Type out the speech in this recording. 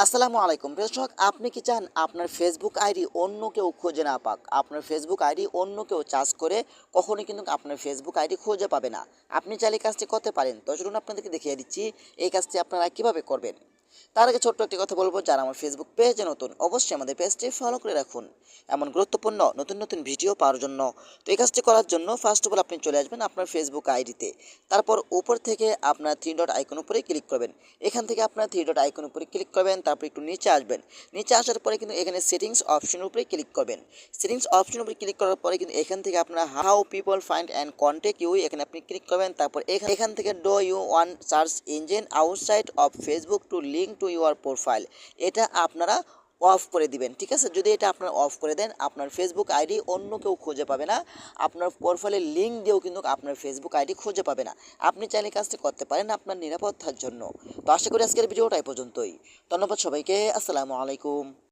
আসসালামু আলাইকুম দর্শক, আপনি কি চান আপনার ফেসবুক আইডি অন্য কেউ খুঁজে না পাক? আপনার ফেসবুক আইডি অন্য কেউ চার্জ করে কখনোই কিন্তু আপনার ফেসবুক আইডি খুঁজে পাবে না। আপনি চাইলে এই কাজটি করতে পারেন। তো চলুন আপনাদেরকে দেখিয়ে দিচ্ছি এই কাজটি আপনারা কিভাবে করবেন। তার আগে ছোট্ট একটি কথা বলবো, যারা আমার ফেসবুক পেজে নতুন অবশ্যই আমাদের পেজটি ফলো করে রাখুন এমন গুরুত্বপূর্ণ নতুন নতুন ভিডিও পাওয়ার জন্য। তো এই কাজটি করার জন্য ফার্স্ট অফ অল আপনি চলে আসবেন আপনার ফেসবুক আইডিতে। তারপর উপর থেকে আপনার থ্রি ডট আইকন উপরে ক্লিক করবেন। এখান থেকে আপনার থ্রি ডট আইকন উপরে ক্লিক করবেন, তারপর একটু নিচে আসবেন। নিচে আসার পরে কিন্তু এখানে সেটিংস অপশনের উপরে ক্লিক করবেন। সেটিংস অপশনের উপরে ক্লিক করার পরে কিন্তু এখান থেকে আপনার how people find and contact you এখানে আপনি ক্লিক করবেন। তারপর এখান থেকে do you want search engine outside of Facebook to link to your profile, এটা আপনারা অফ করে দিবেন। ঠিক আছে, যদি এটা আপনারা অফ করে দেন আপনার ফেসবুক আইডি অন্য কেউ খুঁজে পাবে না। আপনার প্রোফাইলের লিঙ্ক দিয়েও কিন্তু আপনার ফেসবুক আইডি খুঁজে পাবে না। আপনি চাইলে কাজটি করতে পারেন আপনার নিরাপত্তার জন্য। তো আশা করি আজকের ভিডিওটা এই পর্যন্তই। ধন্যবাদ সবাইকে। আসসালামু আলাইকুম।